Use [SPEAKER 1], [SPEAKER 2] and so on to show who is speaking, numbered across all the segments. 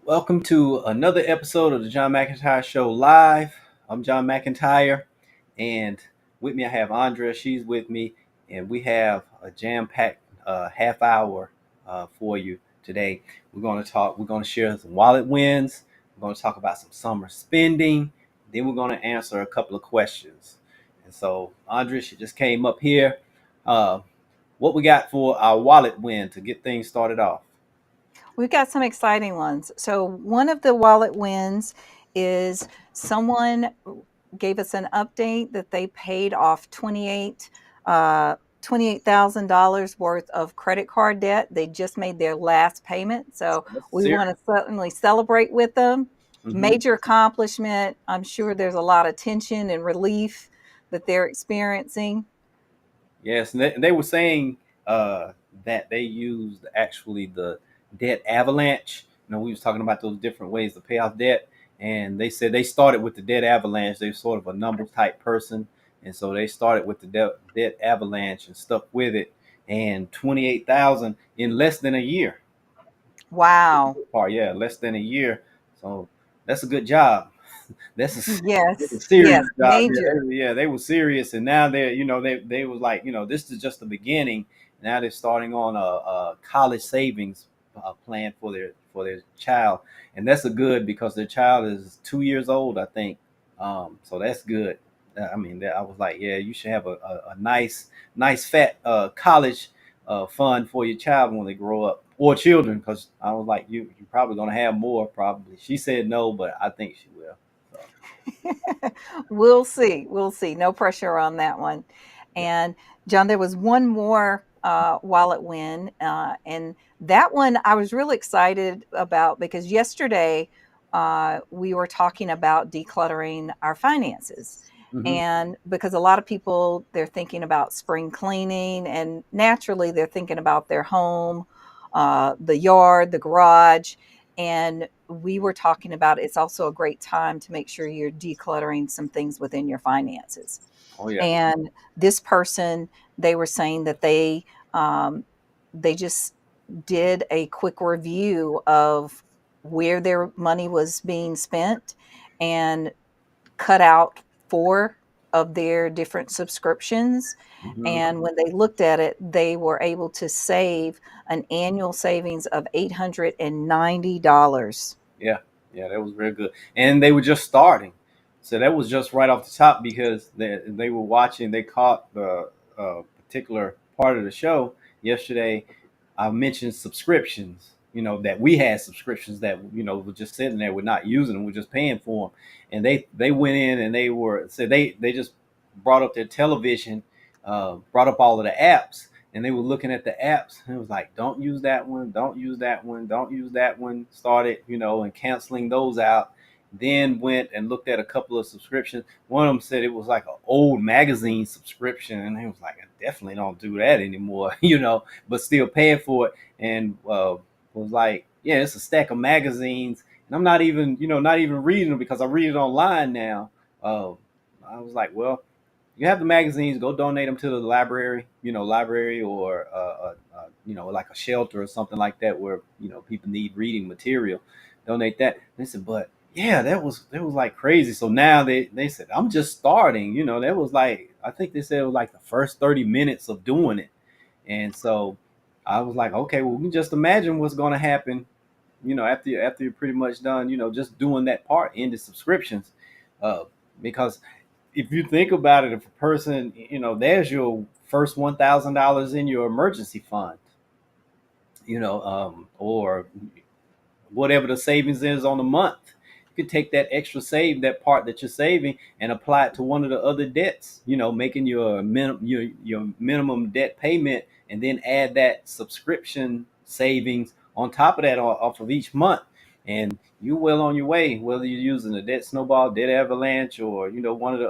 [SPEAKER 1] Welcome to another episode of the John McEntyre Show live. I'm John McEntyre, and with me I have Andrea. She's with me, and we have a jam-packed half hour for you today. We're going to talk. We're going to share some wallet wins. We're going to talk about some summer spending. Then we're going to answer a couple of questions. And so, Andrea, she just came up here. Uh, what we got for our wallet win to get things started off?
[SPEAKER 2] We've got some exciting ones. So one of the wallet wins is someone gave us an update that they paid off $28,000 worth of credit card debt. They just made their last payment. So
[SPEAKER 1] That's
[SPEAKER 2] we
[SPEAKER 1] serious.
[SPEAKER 2] want to certainly celebrate with them.
[SPEAKER 1] Mm-hmm.
[SPEAKER 2] Major accomplishment. I'm sure there's a lot of tension and relief that they're experiencing.
[SPEAKER 1] Yes, and they were saying uh, that they used actually the debt avalanche. We was talking about those different ways to pay off debt, and they said they started with the debt avalanche. They're sort of a numbers type person, and so they started with the debt avalanche and stuck with it. And 28,000 in less than a year.
[SPEAKER 2] Wow.
[SPEAKER 1] Part, yeah, less than a year. So that's a good job. That's a
[SPEAKER 2] Yes.
[SPEAKER 1] serious
[SPEAKER 2] Yes.
[SPEAKER 1] job.
[SPEAKER 2] Major.
[SPEAKER 1] Yeah, they were serious, and now they was like, this is just the beginning. Now they're starting on a college savings plan for their child, and that's a good because their child is 2 years old, I think. So that's good. I was like, yeah, you should have a nice fat college fund for your child when they grow up, or children, because I was like, you're probably gonna have more. Probably, she said no, but I think she will. So.
[SPEAKER 2] We'll see. We'll see. No pressure on that one.
[SPEAKER 1] Yeah.
[SPEAKER 2] And John, there was one more wallet win, and that one I was really excited about because yesterday we were talking about decluttering our finances.
[SPEAKER 1] Hmm.
[SPEAKER 2] And because a lot of people, they're thinking about spring cleaning, and naturally they're thinking about their home, the yard, the garage. And we were talking about it's also a great time to make sure you're decluttering some things within your finances.
[SPEAKER 1] Oh yeah.
[SPEAKER 2] And this person, they were saying that um, they just did a quick review of where their money was being spent and cut out 4 of their different subscriptions,
[SPEAKER 1] Hmm.
[SPEAKER 2] and when they looked at it, they were able to save an annual savings of $890.
[SPEAKER 1] Yeah. Yeah. That was very good, and they were just starting, so that was just right off the top because they were watching. They caught the particular part of the show yesterday. I mentioned subscriptions. That we had subscriptions that were just sitting there. We're not using them. We're just paying for them. And they went in and they just brought up their television, brought up all of the apps, and they were looking at the apps. And it was like, don't use that one, don't use that one, don't use that one. Started, and canceling those out. Then went and looked at a couple of subscriptions. One of them said it was like an old magazine subscription, and he was like, I definitely don't do that anymore, but still paying for it. And was like, yeah, it's a stack of magazines, and I'm not even, not even reading them because I read it online now. Uh, I was like, well, you have the magazines, go donate them to the library, library or like a shelter or something like that where people need reading material. Donate that. And they said, but yeah, that was like crazy. So now they said, I'm just starting. That was like, I think they said it was like the first 30 minutes of doing it. And so I was like, okay, well, we can just imagine what's going to happen, after you're pretty much done, just doing that part in the subscriptions. Uh, because if you think about it, if a person, there's your first $1,000 in your emergency fund, or whatever the savings is on the month. You could take that extra that part that you're saving, and apply it to one of the other debts. Making your minimum debt payment, and then add that subscription savings on top of that off of each month, and you're well on your way. Whether you're using a debt snowball, debt avalanche, or one of the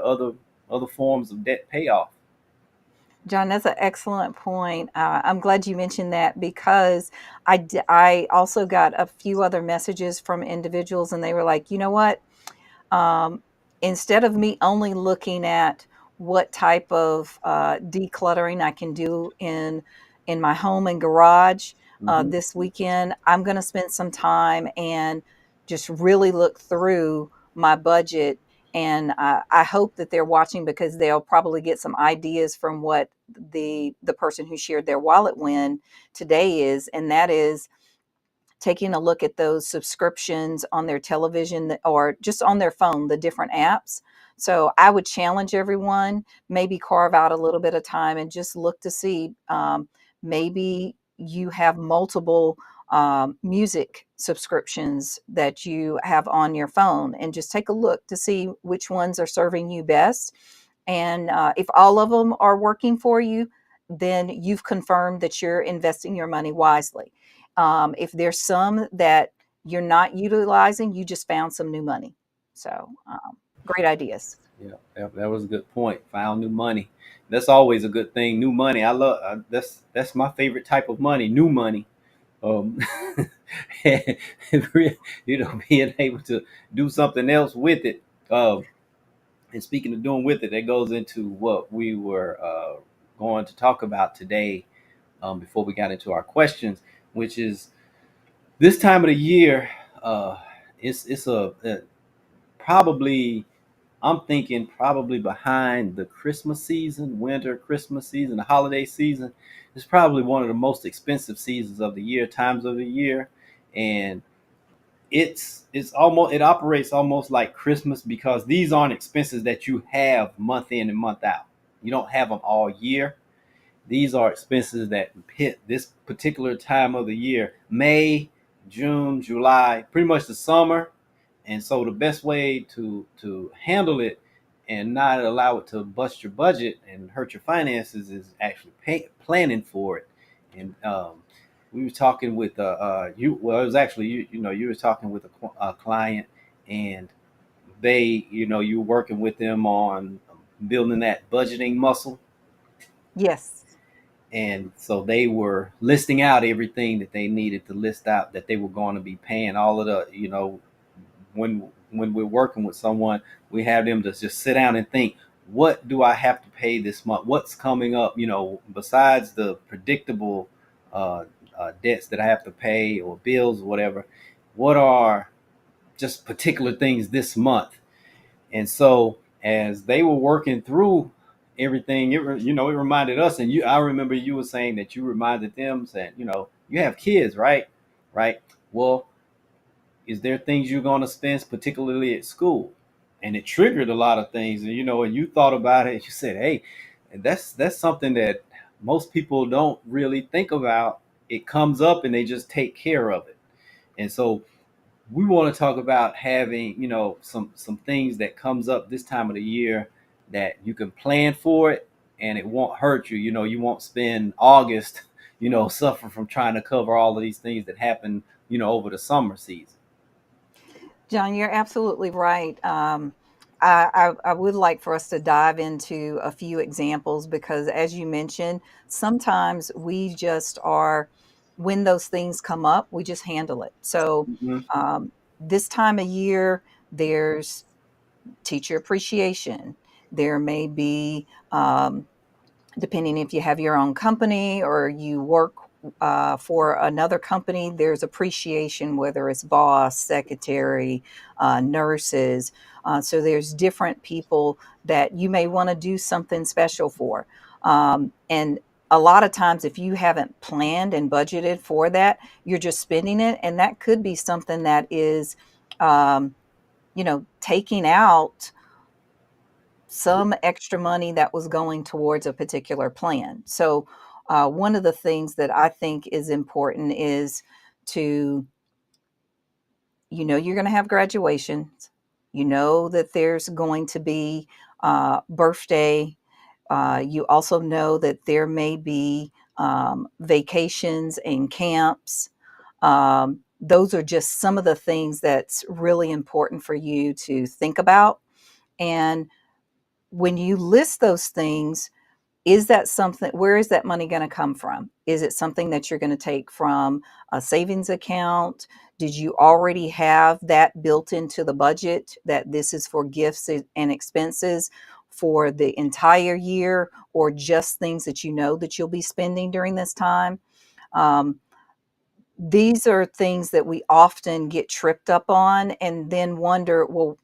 [SPEAKER 1] other forms of debt payoff.
[SPEAKER 2] John, that's an excellent point. I'm glad you mentioned that because I also got a few other messages from individuals, and they were like, you know what? Um, Instead of me only looking at what type of decluttering I can do in my home and garage
[SPEAKER 1] Hmm.
[SPEAKER 2] this weekend, I'm going to spend some time and just really look through my budget. And I hope that they're watching, because they'll probably get some ideas from what the person who shared their wallet win today is, and that is taking a look at those subscriptions on their television or just on their phone, the different apps. So I would challenge everyone, maybe carve out a little bit of time and just look to see, maybe you have multiple music subscriptions that you have on your phone, and just take a look to see which ones are serving you best. And if all of them are working for you, then you've confirmed that you're investing your money wisely. If there's some that you're not utilizing, you just found some new money. So, great ideas.
[SPEAKER 1] Yeah, that was a good point. Found new money. That's always a good thing. New money. I love that's my favorite type of money. New money. Um, being able to do something else with it. And speaking of doing with it, that goes into what we were going to talk about today. Before we got into our questions, which is this time of the year. It's probably, I'm thinking probably behind the Christmas season, winter Christmas season, the holiday season. It's probably one of the most expensive seasons of the year, times of the year, and it operates almost like Christmas, because these aren't expenses that you have month in and month out. You don't have them all year. These are expenses that hit this particular time of the year: May, June, July, pretty much the summer. And so the best way to handle it and not allow it to bust your budget and hurt your finances is actually planning for it. And we were talking with you. Well, it was actually you. You know, you were talking with a client, and you're working with them on building that budgeting muscle.
[SPEAKER 2] Yes.
[SPEAKER 1] And so they were listing out everything that they needed to list out, that they were going to be paying. All of the, when we're working with someone, we have them to just sit down and think, what do I have to pay this month? What's coming up? Besides the predictable debts that I have to pay, or bills or whatever, what are just particular things this month? And so as they were working through everything, it reminded us, and I remember you were saying that you reminded them, saying, you have kids, right? Right. Well, is there things you're going to spend, particularly at school? And it triggered a lot of things, and you thought about it, and you said, hey, that's something that most people don't really think about. It comes up and they just take care of it. And so we want to talk about having, some things that comes up this time of the year that you can plan for it, and it won't hurt you. You won't spend August, suffer from trying to cover all of these things that happen, over the summer season.
[SPEAKER 2] John, you're absolutely right. I would like for us to dive into a few examples, because, as you mentioned, sometimes we just are, when those things come up, we just handle it. So,
[SPEAKER 1] Hmm.
[SPEAKER 2] this time of year, there's teacher appreciation. There may be, depending if you have your own company or you work for another company, there's appreciation, whether it's boss, secretary, nurses. So there's different people that you may want to do something special for. And a lot of times, if you haven't planned and budgeted for that, you're just spending it. And that could be something that is, um, taking out some extra money that was going towards a particular plan. So, one of the things that I think is important is to, you're going to have graduations, that there's going to be birthday. You also know that there may be vacations and camps. Those are just some of the things that's really important for you to think about. And when you list those things, is that something, where is that money going to come from? Is it something that you're going to take from a savings account? Did you already have that built into the budget, that this is for gifts and expenses for the entire year, or just things that you know that you'll be spending during this time? Um, these are things that we often get tripped up on and then wonder, well,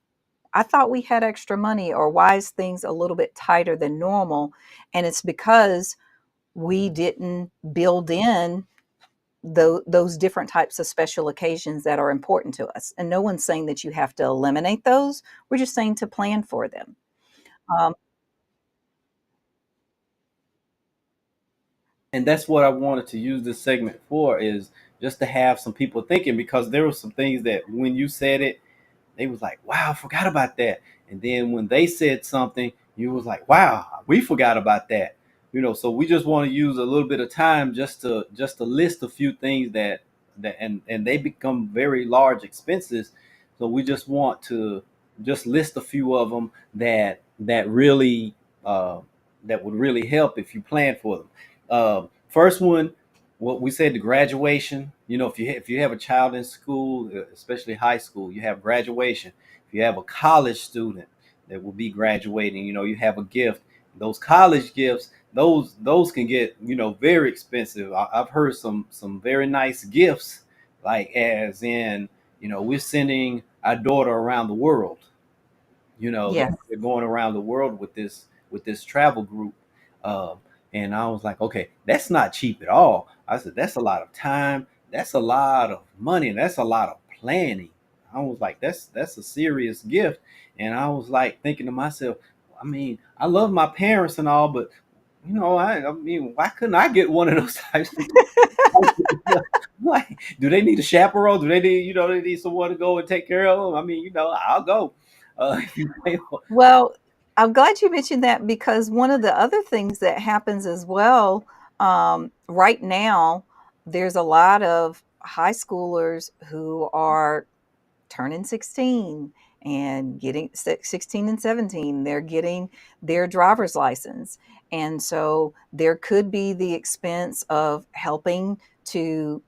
[SPEAKER 2] I thought we had extra money, or why is things a little bit tighter than normal? And it's because we didn't build in those different types of special occasions that are important to us. And no one's saying that you have to eliminate those. We're just saying to plan for them. Um,
[SPEAKER 1] And that's what I wanted to use this segment for, is just to have some people thinking, because there were some things that when you said it, they was like, wow, I forgot about that. And then when they said something, you was like, wow, we forgot about that. So we just want to use a little bit of time just to list a few things and they become very large expenses. So we just want to just list a few of them that really uh, that would really help if you plan for them. First one, what we said, the graduation. If you have a child in school, especially high school, you have graduation. If you have a college student that will be graduating, you have a gift. Those college gifts, those can get very expensive. I've heard some very nice gifts, like as in we're sending our daughter around the world.
[SPEAKER 2] yes.
[SPEAKER 1] They're going around the world with this travel group. Um, and I was like, okay, that's not cheap at all. I said, that's a lot of time, that's a lot of money, and that's a lot of planning. I was like, that's a serious gift. And I was like thinking to myself, I mean, I love my parents and all, but I mean, why couldn't I get one of those types of like, do they need a chaperone? Do they need someone to go and take care of them? I mean, I'll go. If you pay for.
[SPEAKER 2] Well, I'm glad you mentioned that, because one of the other things that happens as well, right now, there's a lot of high schoolers who are turning 16 and getting 16 and 17. They're getting their driver's license. And so there could be the expense of helping towards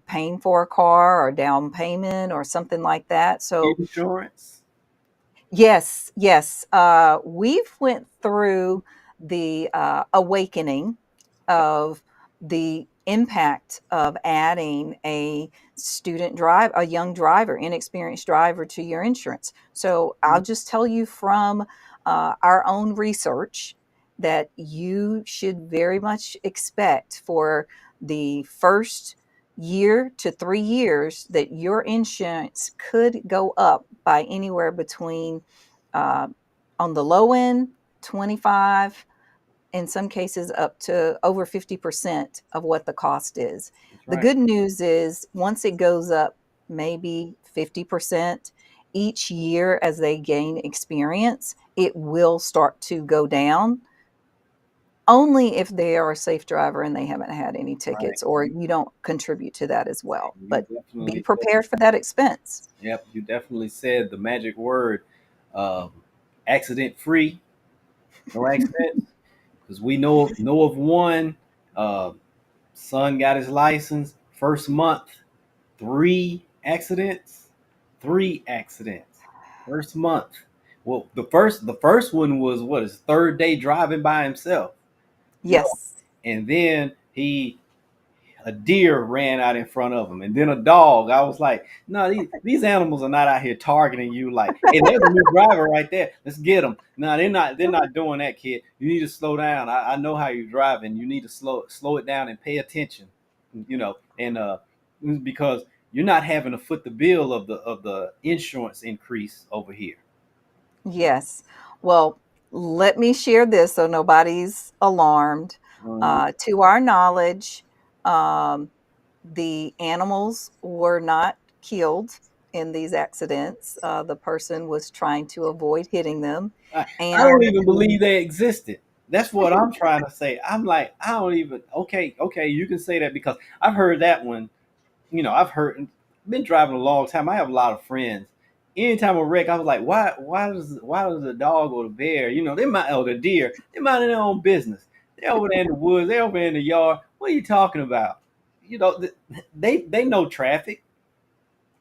[SPEAKER 2] paying for a car or down payment or something like that. So
[SPEAKER 1] Insurance.
[SPEAKER 2] yes, yes. We've went through the awakening of the impact of adding a young driver, inexperienced driver to your insurance. So I'll just tell you from our own research that you should very much expect for the first year to 3 years that your insurance could go up by anywhere between, uh, on the low end, 25, in some cases up to over 50% of what the cost is.
[SPEAKER 1] That's
[SPEAKER 2] The
[SPEAKER 1] right.
[SPEAKER 2] good news is once it goes up maybe 50% each year as they gain experience, it will start to go down, only if they are a safe driver and they haven't had any
[SPEAKER 1] Right.
[SPEAKER 2] tickets, or you don't contribute to that as well.
[SPEAKER 1] You
[SPEAKER 2] But be
[SPEAKER 1] definitely said.
[SPEAKER 2] prepared for that expense.
[SPEAKER 1] Yep. You definitely said the magic word. Um, Accident free. No accidents. Because we know of one. Uh, Son got his license. First month, 3 accidents. 3 accidents. First month. Well, the first one was what, his third day driving by himself. You know,
[SPEAKER 2] Yes.
[SPEAKER 1] and then a deer ran out in front of him, and then a dog. I was like, no, these animals are not out here targeting you. Like, hey, there's a new driver right there. Let's get them. No, they're not doing that, kid. You need to slow down. I know how you're driving. You need to slow it down and pay attention. And because you're not having to foot the bill of the insurance increase over here.
[SPEAKER 2] Yes. Well, let me share this so nobody's alarmed.
[SPEAKER 1] Uh,
[SPEAKER 2] To our knowledge, um, the animals were not killed in these accidents. The person was trying to avoid hitting them.
[SPEAKER 1] I don't
[SPEAKER 2] And
[SPEAKER 1] even believe they existed. That's what I'm trying to say. I'm like, I don't even. Okay, you can say that because I've heard that one. I've been driving a long time. I have a lot of friends. Anytime a wreck, I was like, why does the dog or the bear, they might, or the deer, they minding their own business. They're over there in the woods, they're over there in the yard. What are you talking about? They know traffic.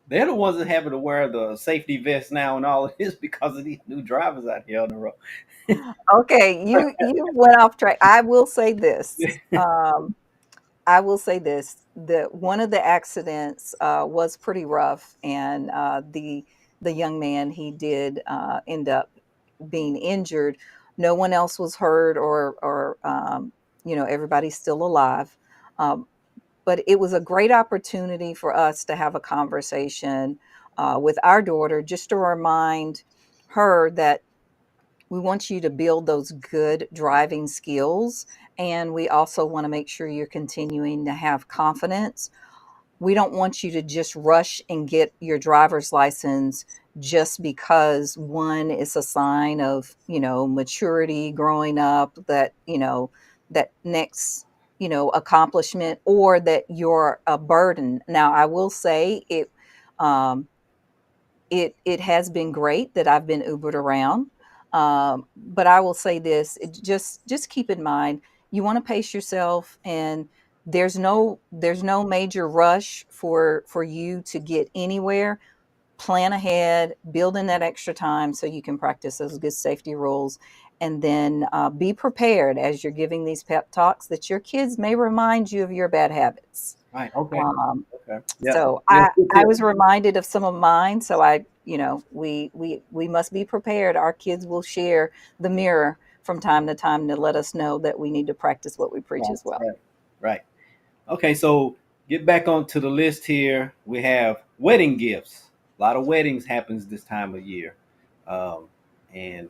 [SPEAKER 1] They're the ones that having to wear the safety vest now and all of this because of these new drivers out here on the road.
[SPEAKER 2] okay, you went off track. I will say this. I will say this: the one of the accidents was pretty rough, and the young man, he did end up being injured. No one else was hurt, or everybody's still alive. Um, but it was a great opportunity for us to have a conversation with our daughter, just to remind her that we want you to build those good driving skills. And we also want to make sure you're continuing to have confidence. We don't want you to just rush and get your driver's license just because one is a sign of, maturity, growing up, that next, accomplishment, or that you're a burden. Now, I will say um, it has been great that I've been Ubered around. But I will say this: just keep in mind, you want to pace yourself, and there's no major rush for you to get anywhere. Plan ahead, build in that extra time so you can practice those good safety rules, and then be prepared as you're giving these pep talks that your kids may remind you of your bad habits.
[SPEAKER 1] Right. Okay.
[SPEAKER 2] Um,
[SPEAKER 1] Okay. Yeah.
[SPEAKER 2] so
[SPEAKER 1] Yeah.
[SPEAKER 2] I
[SPEAKER 1] Good
[SPEAKER 2] I
[SPEAKER 1] tip.
[SPEAKER 2] was reminded of some of mine. So we must be prepared. Our kids will share the mirror from time to time to let us know that we need to practice what we preach
[SPEAKER 1] Right.
[SPEAKER 2] as well.
[SPEAKER 1] Right. Right. Okay. So get back onto the list here. We have wedding gifts. A lot of weddings happens this time of year, um, and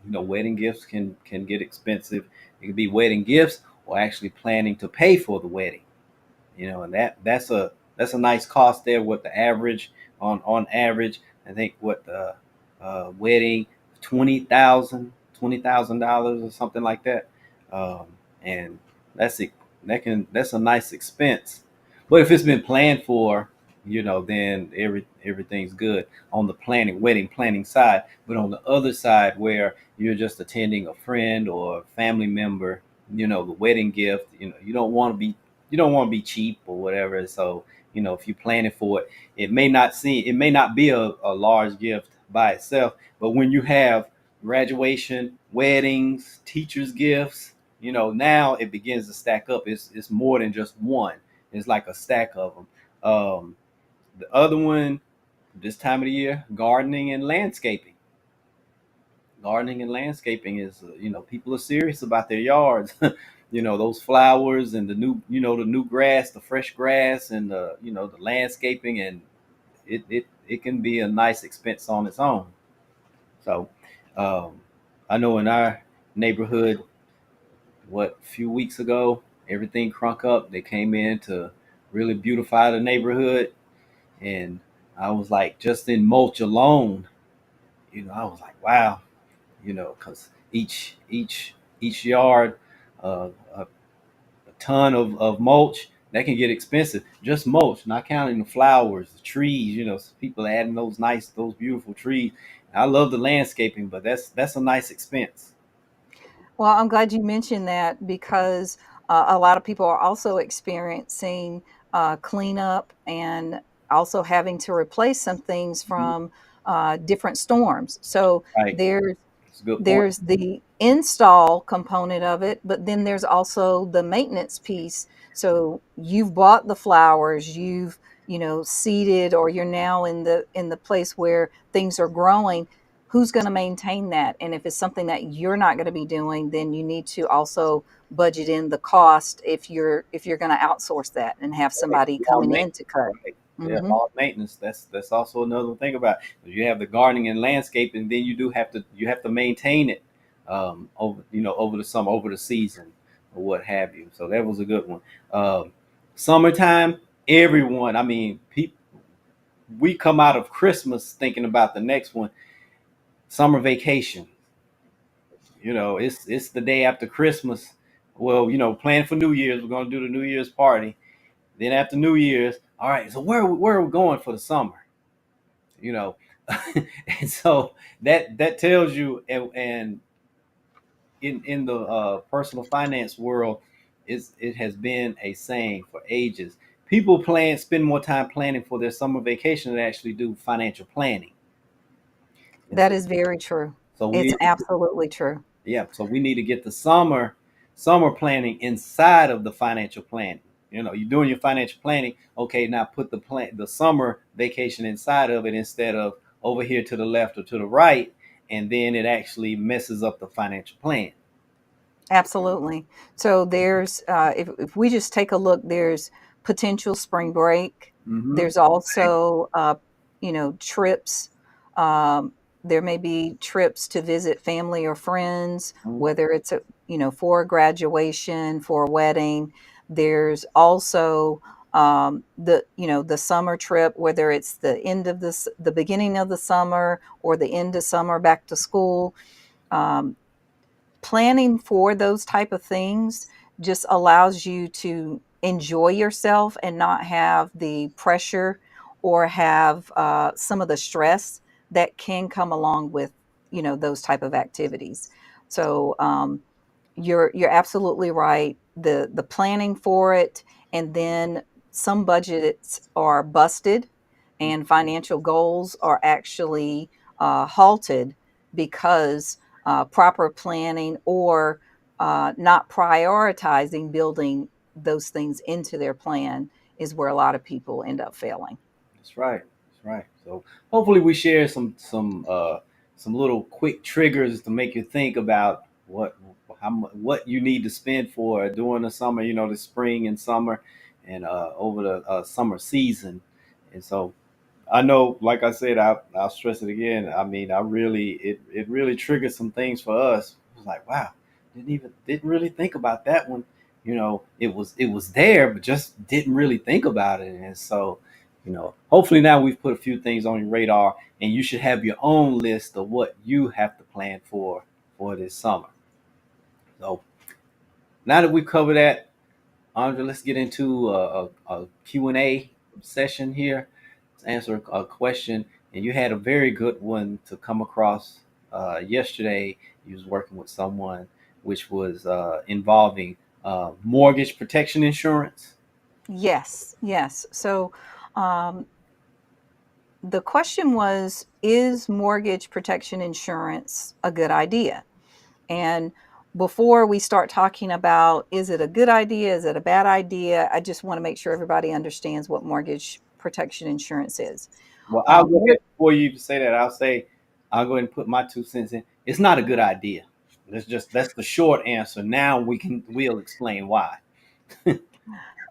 [SPEAKER 1] wedding gifts can get expensive. It could be wedding gifts or actually planning to pay for the wedding. And that's a nice cost there. What the average on average, I think what the wedding, $20,000 or something like that. And that's it. That's a nice expense. But if it's been planned for, then everything's good on the wedding planning side. But on the other side, where you're just attending a friend or a family member, the wedding gift, you don't want to be cheap or whatever. So, if you're planning for it, it may not be a large gift by itself, but when you have graduation, weddings, teachers' gifts, now it begins to stack up. It's more than just one. It's like a stack of them. The other one, this time of the year, gardening and landscaping is, people are serious about their yards. Those flowers and the new grass, the fresh grass, and the landscaping, and it can be a nice expense on its own. So, um, I know in our neighborhood, what, a few weeks ago, everything crunk up. They came in to really beautify the neighborhood, and I was like, just in mulch alone, I was like, wow. Because each yard, a ton of mulch, that can get expensive. Just mulch, not counting the flowers, the trees. People adding those beautiful trees. I love the landscaping, but that's a nice expense.
[SPEAKER 2] Well, I'm glad you mentioned that, because a lot of people are also experiencing cleanup, and also having to replace some things
[SPEAKER 1] Mhm.
[SPEAKER 2] from different storms. So
[SPEAKER 1] Right,
[SPEAKER 2] there's
[SPEAKER 1] that's a good point.
[SPEAKER 2] there's the install component of it, but then there's also the maintenance piece. So you've bought the flowers, you've seeded, or you're now in the place where things are growing. Who's going to maintain that? And if it's something that you're not going to be doing, then you need to also budget in the cost if you're going to outsource that and have
[SPEAKER 1] Right.
[SPEAKER 2] somebody
[SPEAKER 1] Lawn
[SPEAKER 2] coming in
[SPEAKER 1] maintenance.
[SPEAKER 2] to cut.
[SPEAKER 1] Right. Yeah,
[SPEAKER 2] Hmm.
[SPEAKER 1] lawn maintenance. That's also another thing about it. You have the gardening and landscaping, then you have to maintain it, over the summer, over the season, or what have you. So that was a good one. Um, Summertime, everyone. I mean, we come out of Christmas thinking about the next one. Summer vacation. It's the day after Christmas. Well, plan for New Year's. We're gonna do the New Year's party. Then after New Year's, all right. So where are we going for the summer? You know, and so that tells you, and in the personal finance world, it has been a saying for ages. People spend more time planning for their summer vacation than actually do financial planning. And
[SPEAKER 2] That
[SPEAKER 1] so,
[SPEAKER 2] is very true.
[SPEAKER 1] so
[SPEAKER 2] It's
[SPEAKER 1] we
[SPEAKER 2] absolutely true.
[SPEAKER 1] yeah, so we need to get the summer planning inside of the financial planning. you're doing your financial planning. Okay, now put the summer vacation inside of it instead of over here to the left or to the right, and then it actually messes up the financial plan.
[SPEAKER 2] Absolutely. So there's, if we just take a look, there's potential spring break.
[SPEAKER 1] Mm-hmm.
[SPEAKER 2] There's also, trips. Um, there may be trips to visit family or friends, whether it's for a graduation, for a wedding. There's also the summer trip, whether it's the end of the beginning of the summer or the end of summer back to school. Um, Planning for those type of things just allows you to enjoy yourself and not have the pressure or have some of the stress that can come along with those type of activities. So you're absolutely right. The planning for it, and then some budgets are busted, and financial goals are actually halted because proper planning or not prioritizing building those things into their plan is where a lot of people end up failing.
[SPEAKER 1] That's right. That's right. So hopefully we share some little quick triggers to make you think about what you need to spend for during the summer. The spring and summer, and over the summer season. And so I know, like I said, I'll stress it again. I mean, it really triggered some things for us. It was like, wow, didn't really think about that one. It was there, but just didn't really think about it. And so, hopefully now we've put a few things on your radar, and you should have your own list of what you have to plan for this summer. So now that we've covered that, Andre, let's get into a Q&A session here to answer a question. And you had a very good one to come across yesterday. You was working with someone which was involving mortgage protection insurance.
[SPEAKER 2] Yes, yes. So um, the question was, is mortgage protection insurance a good idea? And before we start talking about, is it a good idea? Is it a bad idea? I just want to make sure everybody understands what mortgage protection insurance is.
[SPEAKER 1] Well, I'll
[SPEAKER 2] Um,
[SPEAKER 1] go ahead before you even say that. I'll go ahead and put my 2 cents in. It's not a good idea. That's the short answer. Now we'll explain why.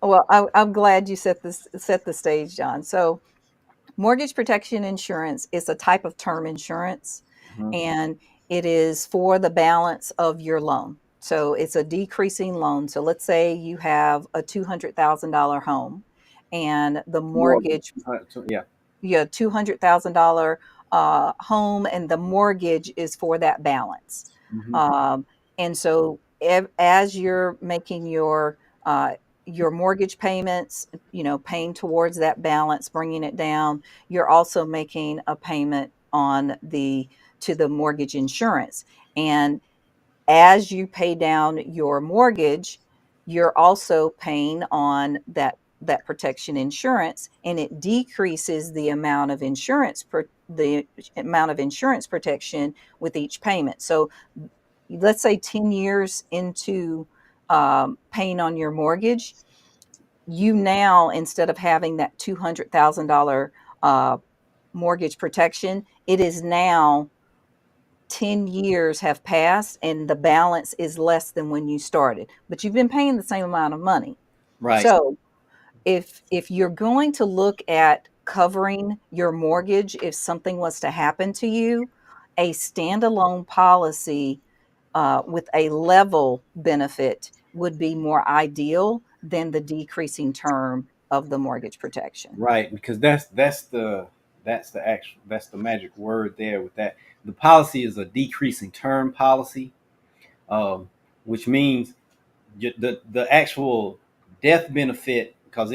[SPEAKER 2] well, I'm glad you set the stage, John. So mortgage protection insurance is a type of term insurance,
[SPEAKER 1] Mhm.
[SPEAKER 2] and it is for the balance of your loan. So it's a decreasing loan. So let's say you have a $200,000 home, and the
[SPEAKER 1] More,
[SPEAKER 2] mortgage,
[SPEAKER 1] yeah.
[SPEAKER 2] your $200,000 home, and the mortgage is for that balance.
[SPEAKER 1] Hmm.
[SPEAKER 2] Um, and so as you're making uh, your mortgage payments, paying towards that balance, bringing it down, you're also making a payment on the to the mortgage insurance. And as you pay down your mortgage, you're also paying on that protection insurance, and it decreases the amount of insurance protection with each payment. So let's say 10 years into paying on your mortgage, you now, instead of having that $200,000 uh, mortgage protection, it is now 10 years have passed and the balance is less than when you started, but you've been paying the same amount of money.
[SPEAKER 1] Right.
[SPEAKER 2] So if you're going to look at covering your mortgage if something was to happen to you, a standalone policy with a level benefit would be more ideal than the decreasing term of the mortgage protection.
[SPEAKER 1] Right, because that's the magic word there with that. The policy is a decreasing term policy, um, which means the actual death benefit, because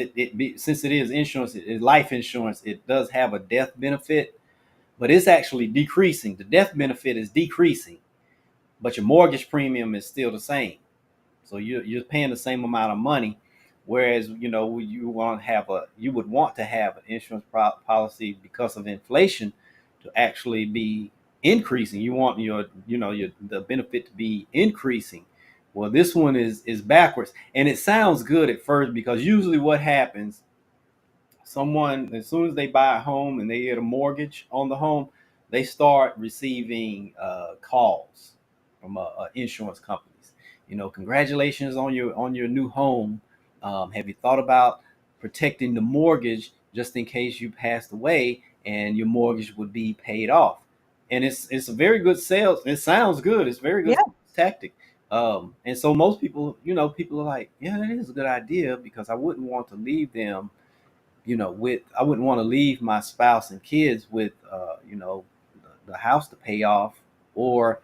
[SPEAKER 1] since it is insurance, it is life insurance, it does have a death benefit, but it's actually decreasing. The death benefit is decreasing, but your mortgage premium is still the same. So you're paying the same amount of money, whereas you would want to have an insurance policy because of inflation to actually be increasing. You want your the benefit to be increasing, Well, this one is backwards, and it sounds good at first because usually what happens, someone as soon as they buy a home and they get a mortgage on the home, they start receiving calls from insurance companies. Congratulations on your new home. Have you thought about protecting the mortgage just in case you passed away and your mortgage would be paid off? And it's a very good sales. It sounds good. It's a very good
[SPEAKER 2] Yeah.
[SPEAKER 1] tactic. And so most people, people are like, yeah, that is a good idea because I wouldn't want to leave them, with I wouldn't want to leave my spouse and kids with the house to pay off, or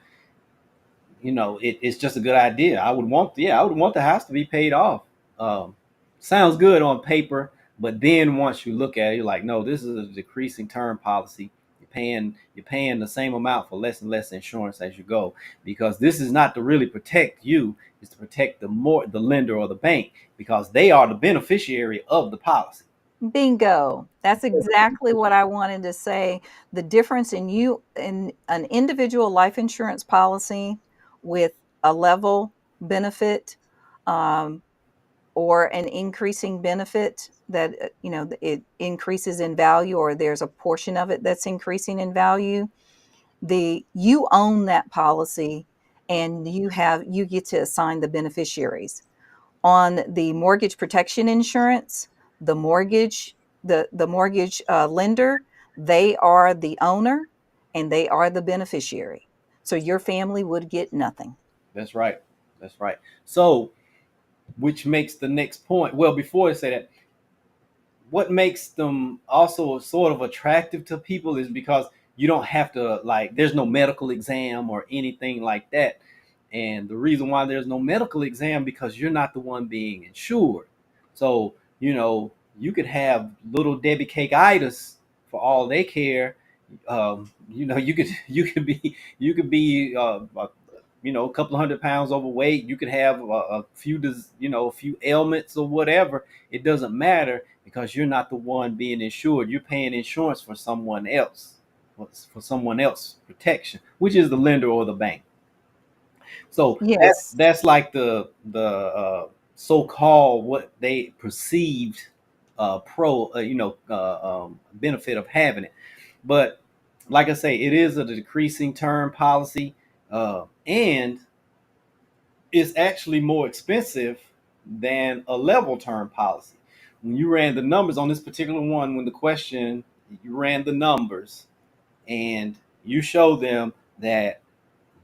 [SPEAKER 1] it's just a good idea. I would want the house to be paid off. Um, Sounds good on paper, but then once you look at it, you're like, no, this is a decreasing term policy. You're paying the same amount for less and less insurance as you go, because this is not to really protect you, it's to protect the lender or the bank, because they are the beneficiary of the policy.
[SPEAKER 2] Bingo. That's exactly what I wanted to say. The difference in an individual life insurance policy with a level benefit, um, or an increasing benefit that it increases in value, or there's a portion of it that's increasing in value. The You own that policy, and you get to assign the beneficiaries. On the mortgage protection insurance, the mortgage lender, they are the owner and they are the beneficiary. So your family would get nothing.
[SPEAKER 1] That's right. That's right. So, which makes the next point. Well, before I say that, what makes them also sort of attractive to people is because you don't have to, like, there's no medical exam or anything like that. And the reason why there's no medical exam, because you're not the one being insured. So, you could have little Debbie Cake itis for all they care. You could be a couple of 100 pounds overweight. You could have a few ailments or whatever. It doesn't matter because you're not the one being insured. You're paying insurance for someone else, for someone else's protection, which is the lender or the bank. So
[SPEAKER 2] Yes.
[SPEAKER 1] that's like the so-called what they perceived benefit of having it. But like I say, it is a decreasing term policy, and it's actually more expensive than a level term policy. When you ran the numbers on this particular one, when the question, you ran the numbers and you show them that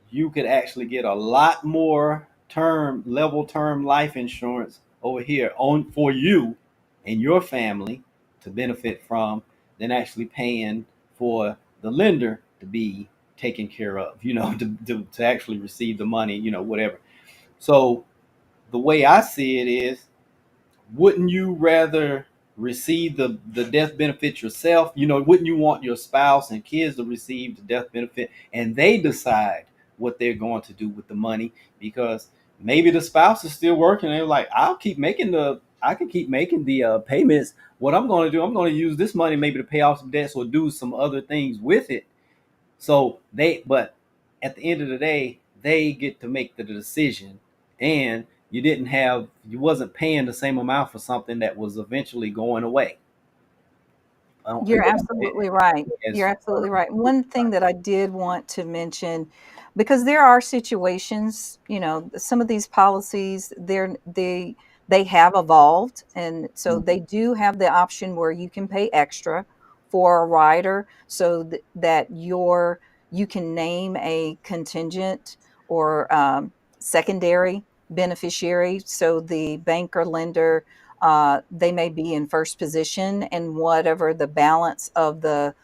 [SPEAKER 1] you could actually get a lot more level term life insurance over here on for you and your family to benefit from, than actually paying for the lender to be taken care of, to actually receive the money, whatever. So the way I see it is, wouldn't you rather receive the death benefit yourself? Wouldn't you want your spouse and kids to receive the death benefit and they decide what they're going to do with the money? Because maybe the spouse is still working. They're like, I can keep making the payments. What I'm going to do, I'm going to use this money maybe to pay off some debts or do some other things with it. But at the end of the day, they get to make the decision, and you wasn't paying the same amount for something that was eventually going away. I don't,
[SPEAKER 2] You're absolutely right.
[SPEAKER 1] as
[SPEAKER 2] You're absolutely right. One thing that I did want to mention, because there are situations, some of these policies, they have evolved, and so they do have the option where you can pay extra for a rider, so that you can name a contingent or secondary beneficiary. So the bank or lender, they may be in first position, and whatever the balance of the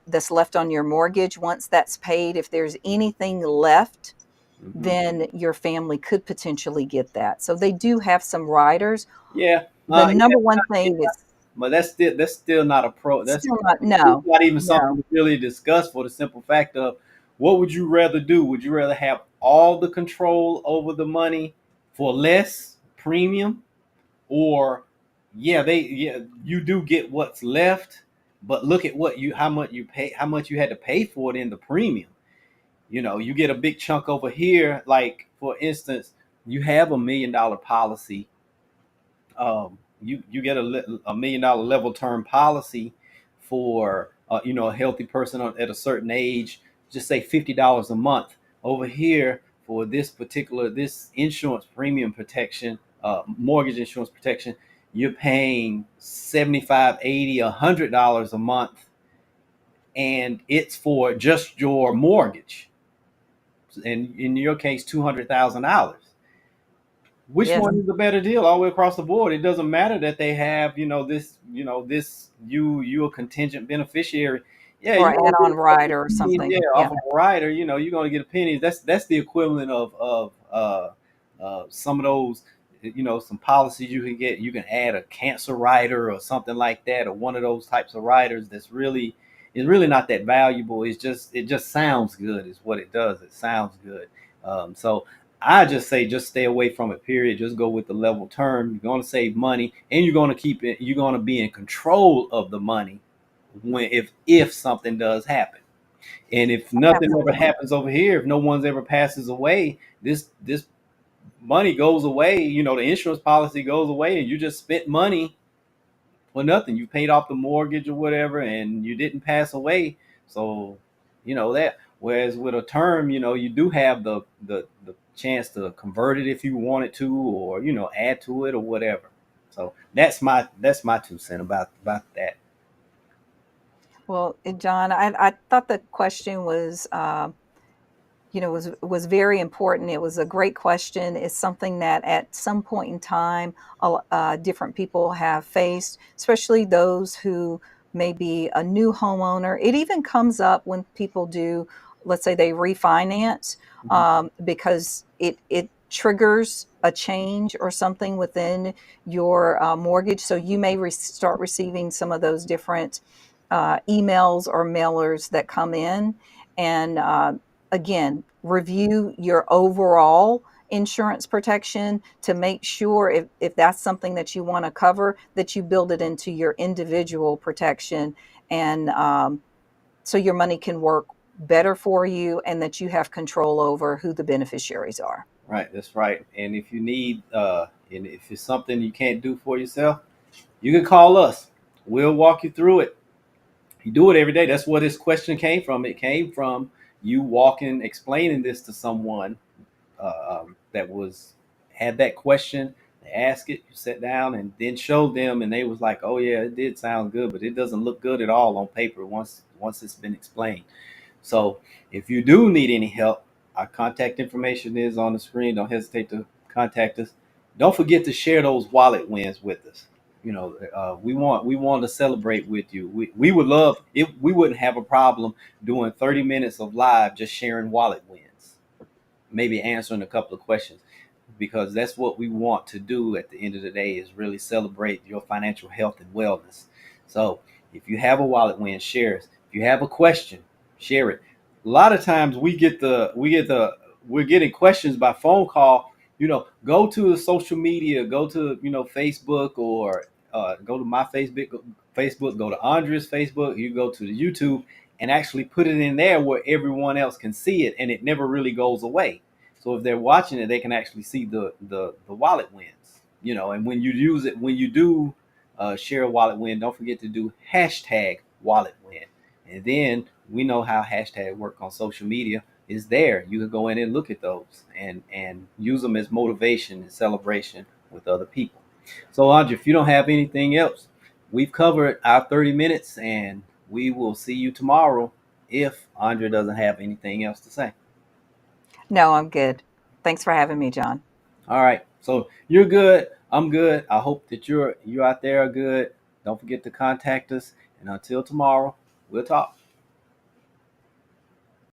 [SPEAKER 2] that's left on your mortgage, once that's paid, if there's anything left,
[SPEAKER 1] Mhm.
[SPEAKER 2] then your family could potentially get that. So they do have some riders.
[SPEAKER 1] Yeah,
[SPEAKER 2] The
[SPEAKER 1] yeah,
[SPEAKER 2] number one thing is
[SPEAKER 1] but that's still not a pro. That's
[SPEAKER 2] still not,
[SPEAKER 1] it's
[SPEAKER 2] no,
[SPEAKER 1] not even something
[SPEAKER 2] no.
[SPEAKER 1] to really discuss, for the simple fact of, what would you rather do? Would you rather have all the control over the money for less premium, or yeah, you do get what's left, but look at how much you had to pay for it in the premium. You get a big chunk over here, like for instance, you have $1 million policy, you get $1 million level term policy for a healthy person at a certain age, just say $50 a month. Over here for this insurance premium protection, mortgage insurance protection, you're paying 75, 80, $100 a month, and it's for just your mortgage, and in your case $200,000. Which
[SPEAKER 2] Yes.
[SPEAKER 1] one is the better deal all the way across the board? It doesn't matter that they have, you a contingent beneficiary. Yeah,
[SPEAKER 2] Or
[SPEAKER 1] you're gonna get
[SPEAKER 2] add-on
[SPEAKER 1] a couple of
[SPEAKER 2] rider or
[SPEAKER 1] pennies,
[SPEAKER 2] something.
[SPEAKER 1] yeah,
[SPEAKER 2] Yeah.
[SPEAKER 1] off of a rider. You're gonna get a penny. That's the equivalent of some of those, some policies you can get. You can add a cancer rider or something like that, or one of those types of riders that's really is really not that valuable. It just sounds good, is what it does. It sounds good. So I just say just stay away from it. Period. Just go with the level term. You're going to save money, and you're going to keep it. You're going to be in control of the money when if something does happen. And if nothing ever
[SPEAKER 2] Absolutely.
[SPEAKER 1] happens over here, if no one's ever passes away, this money goes away. The insurance policy goes away, and you just spent money for nothing. You paid off the mortgage or whatever, and you didn't pass away. So, that. Whereas with a term, you do have the chance to convert it if you wanted to, or add to it or whatever. So that's my 2 cents about that.
[SPEAKER 2] Well, John, I thought the question was, was very important. It was a great question. It's something that at some point in time, different people have faced, especially those who may be a new homeowner. It even comes up when people do, let's say they refinance,
[SPEAKER 1] Mhm.
[SPEAKER 2] because it triggers a change or something within your mortgage. So you may start receiving some of those different emails or mailers that come in, and again, review your overall insurance protection to make sure if that's something that you want to cover, that you build it into your individual protection, and so your money can work better for you and that you have control over who the beneficiaries are.
[SPEAKER 1] Right, that's right. And if you need, and if it's something you can't do for yourself, you can call us. We'll walk you through it. You do it every day. That's where this question came from. It came from you walking, explaining this to someone that was had that question. They asked it, you sat down and then showed them, and they was like, "Oh yeah, it did sound good, but it doesn't look good at all on paper once it's been explained." So if you do need any help, our contact information is on the screen. Don't hesitate to contact us. Don't forget to share those wallet wins with us. We want to celebrate with you. We would love if we wouldn't have a problem doing 30 minutes of live just sharing wallet wins, maybe answering a couple of questions, because that's what we want to do at the end of the day, is really celebrate your financial health and wellness. So if you have a wallet win, share it. If you have a question, share it. A lot of times we're getting questions by phone call. Go to the social media, go to Facebook, or go to my Facebook, go to Andrea's Facebook, you go to the YouTube, and actually put it in there where everyone else can see it, and it never really goes away. So if they're watching it, they can actually see the wallet wins. And when you use it, when you do share a wallet win, don't forget to do hashtag wallet win. And then we know how hashtag work on social media is there. You can go in and look at those and use them as motivation and celebration with other people. So Andre, if you don't have anything else, we've covered our 30 minutes, and we will see you tomorrow if Andre doesn't have anything else to say.
[SPEAKER 2] No, I'm good. Thanks for having me, John.
[SPEAKER 1] All right. So you're good. I'm good. I hope that you out there are good. Don't forget to contact us. And until tomorrow, we'll talk.